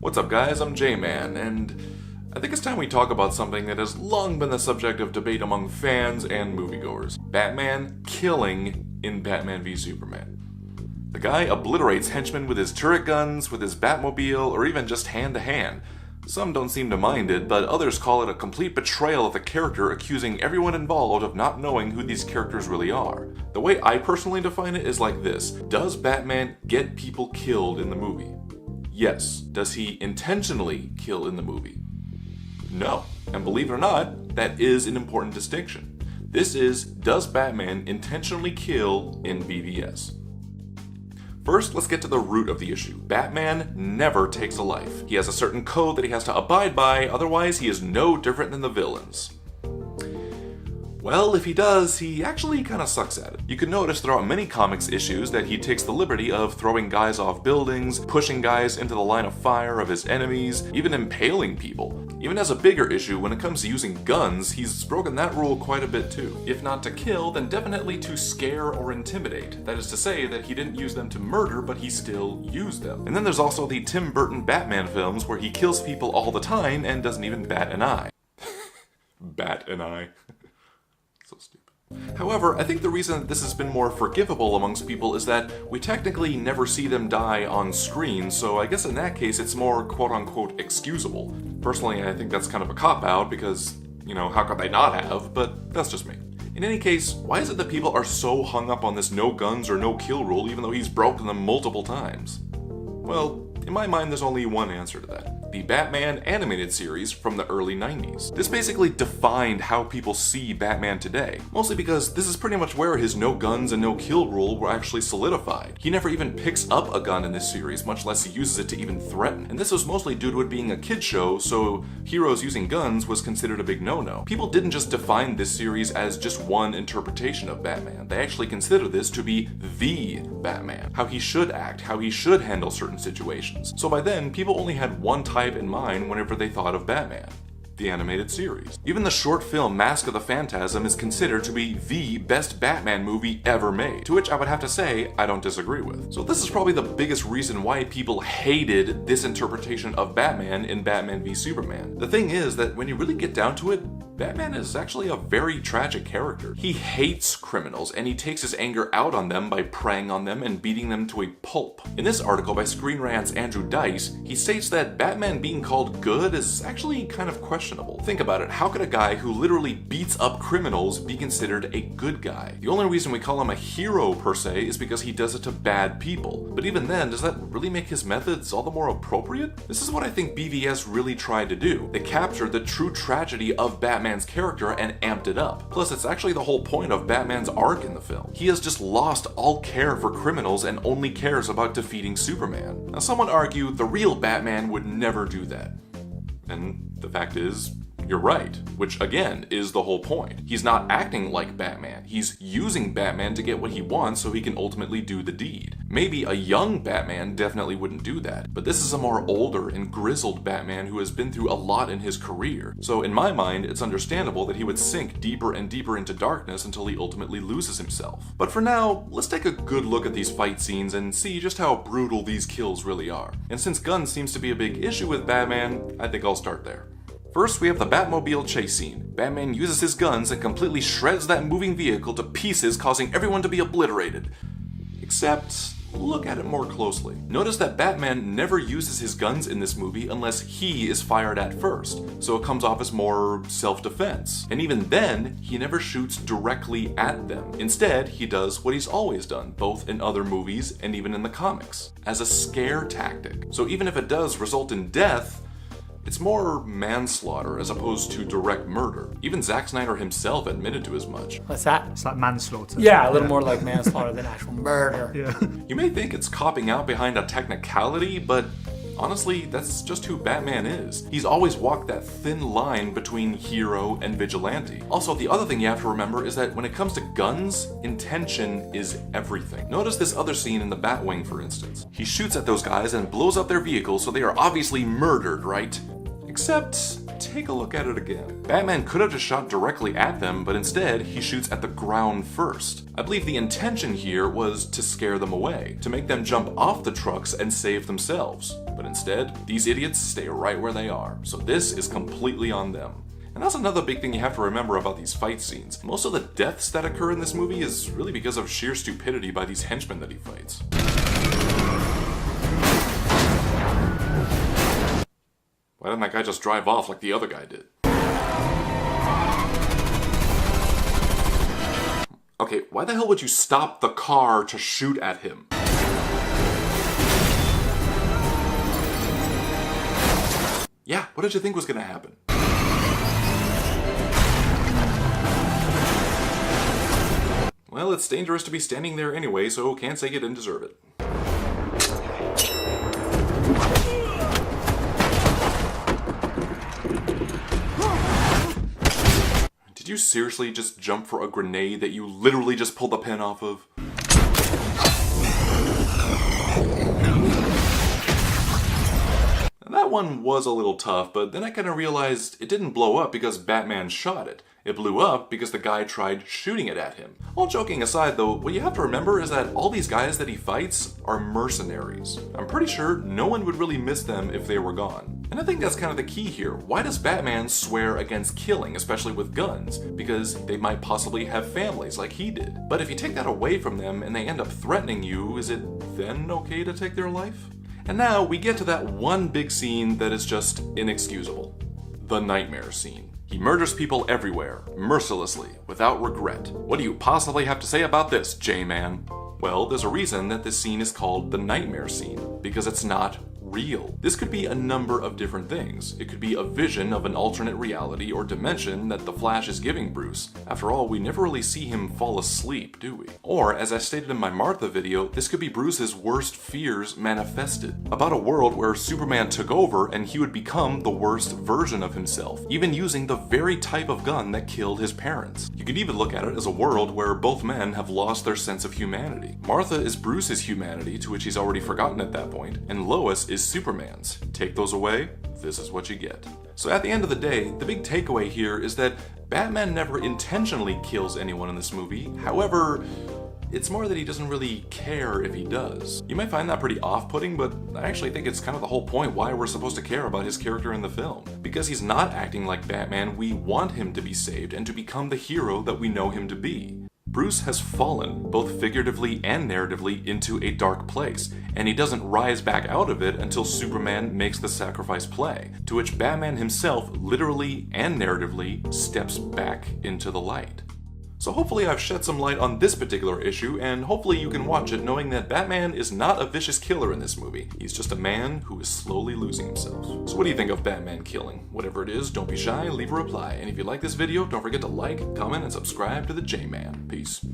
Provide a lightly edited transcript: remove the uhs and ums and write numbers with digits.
What's up guys, I'm J-Man, and I think it's time we talk about something that has long been the subject of debate among fans and moviegoers. Batman killing in Batman v Superman. The guy obliterates henchmen with his turret guns, with his Batmobile, or even just hand-to-hand. Some don't seem to mind it, but others call it a complete betrayal of the character, accusing everyone involved of not knowing who these characters really are. The way I personally define it is like this: does Batman get people killed in the movie? Yes. Does he intentionally kill in the movie? No. And believe it or not, that is an important distinction. This is, does Batman intentionally kill in BVS? First, let's get to the root of the issue. Batman never takes a life. He has a certain code that he has to abide by, otherwise he is no different than the villains. Well, if he does, he actually kinda sucks at it. You can notice throughout many comics issues that he takes the liberty of throwing guys off buildings, pushing guys into the line of fire of his enemies, even impaling people. Even as a bigger issue, when it comes to using guns, he's broken that rule quite a bit too. If not to kill, then definitely to scare or intimidate. That is to say that he didn't use them to murder, but he still used them. And then there's also the Tim Burton Batman films where he kills people all the time and doesn't even bat an eye. Bat an eye. So stupid. However, I think the reason that this has been more forgivable amongst people is that we technically never see them die on screen, so I guess in that case it's more quote-unquote excusable. Personally, I think that's kind of a cop-out because, you know, how could they not have, but that's just me. In any case, why is it that people are so hung up on this no guns or no kill rule even though he's broken them multiple times? Well, in my mind there's only one answer to that. The Batman animated series from the early 90s. This basically defined how people see Batman today, mostly because this is pretty much where his no guns and no kill rule were actually solidified. He never even picks up a gun in this series, much less he uses it to even threaten. And this was mostly due to it being a kid show, so heroes using guns was considered a big no-no. People didn't just define this series as just one interpretation of Batman. They actually consider this to be the Batman, how he should act, how he should handle certain situations. So by then, people only had one type in mind whenever they thought of Batman: the animated series. Even the short film Mask of the Phantasm is considered to be the best Batman movie ever made, to which I would have to say I don't disagree with. So this is probably the biggest reason why people hated this interpretation of Batman in Batman v Superman. The thing is that when you really get down to it, Batman is actually a very tragic character. He hates criminals, and he takes his anger out on them by preying on them and beating them to a pulp. In this article by Screen Rant's Andrew Dice, he states that Batman being called good is actually kind of questionable. Think about it, how could a guy who literally beats up criminals be considered a good guy? The only reason we call him a hero per se is because he does it to bad people. But even then, does that really make his methods all the more appropriate? This is what I think BVS really tried to do. They captured the true tragedy of Batman's character and amped it up. Plus, it's actually the whole point of Batman's arc in the film. He has just lost all care for criminals and only cares about defeating Superman. Now, some would argue the real Batman would never do that. And the fact is, you're right, which again is the whole point. He's not acting like Batman. He's using Batman to get what he wants so he can ultimately do the deed. Maybe a young Batman definitely wouldn't do that, but this is a more older and grizzled Batman who has been through a lot in his career. So in my mind, it's understandable that he would sink deeper and deeper into darkness until he ultimately loses himself. But for now, let's take a good look at these fight scenes and see just how brutal these kills really are. And since guns seems to be a big issue with Batman, I think I'll start there. First, we have the Batmobile chase scene. Batman uses his guns and completely shreds that moving vehicle to pieces, causing everyone to be obliterated. Except, look at it more closely. Notice that Batman never uses his guns in this movie unless he is fired at first, so it comes off as more self-defense. And even then, he never shoots directly at them. Instead, he does what he's always done, both in other movies and even in the comics, as a scare tactic. So even if it does result in death, it's more manslaughter as opposed to direct murder. Even Zack Snyder himself admitted to as much. What's that? It's like manslaughter. Yeah, a little more like manslaughter than actual murder. Yeah. You may think it's copping out behind a technicality, but honestly, that's just who Batman is. He's always walked that thin line between hero and vigilante. Also, the other thing you have to remember is that when it comes to guns, intention is everything. Notice this other scene in the Batwing, for instance. He shoots at those guys and blows up their vehicles, so they are obviously murdered, right? Except, take a look at it again. Batman could have just shot directly at them, but instead, he shoots at the ground first. I believe the intention here was to scare them away, to make them jump off the trucks and save themselves. But instead, these idiots stay right where they are, so this is completely on them. And that's another big thing you have to remember about these fight scenes. Most of the deaths that occur in this movie is really because of sheer stupidity by these henchmen that he fights. Why didn't that guy just drive off like the other guy did? Okay, why the hell would you stop the car to shoot at him? Yeah, what did you think was gonna happen? Well, it's dangerous to be standing there anyway, so can't say you didn't deserve it. Did you seriously just jump for a grenade that you literally just pulled the pin off of? That one was a little tough, but then I kind of realized it didn't blow up because Batman shot it. It blew up because the guy tried shooting it at him. All joking aside though, what you have to remember is that all these guys that he fights are mercenaries. I'm pretty sure no one would really miss them if they were gone. And I think that's kind of the key here. Why does Batman swear against killing, especially with guns? Because they might possibly have families like he did. But if you take that away from them and they end up threatening you, is it then okay to take their life? And now we get to that one big scene that is just inexcusable. The nightmare scene. He murders people everywhere, mercilessly, without regret. What do you possibly have to say about this, J-Man? Well, there's a reason that this scene is called the nightmare scene, because it's not real. This could be a number of different things. It could be a vision of an alternate reality or dimension that the Flash is giving Bruce. After all, we never really see him fall asleep, do we? Or, as I stated in my Martha video, this could be Bruce's worst fears manifested. About a world where Superman took over and he would become the worst version of himself, even using the very type of gun that killed his parents. You could even look at it as a world where both men have lost their sense of humanity. Martha is Bruce's humanity, to which he's already forgotten at that point, and Lois is Superman's. Take those away, this is what you get. So at the end of the day, the big takeaway here is that Batman never intentionally kills anyone in this movie. However, it's more that he doesn't really care if he does. You might find that pretty off-putting, but I actually think it's kind of the whole point why we're supposed to care about his character in the film. Because he's not acting like Batman, we want him to be saved and to become the hero that we know him to be. Bruce has fallen, both figuratively and narratively, into a dark place, and he doesn't rise back out of it until Superman makes the sacrifice play, to which Batman himself literally and narratively steps back into the light. So hopefully I've shed some light on this particular issue, and hopefully you can watch it knowing that Batman is not a vicious killer in this movie. He's just a man who is slowly losing himself. So what do you think of Batman killing? Whatever it is, don't be shy, leave a reply. And if you like this video, don't forget to like, comment, and subscribe to the J-Man. Peace.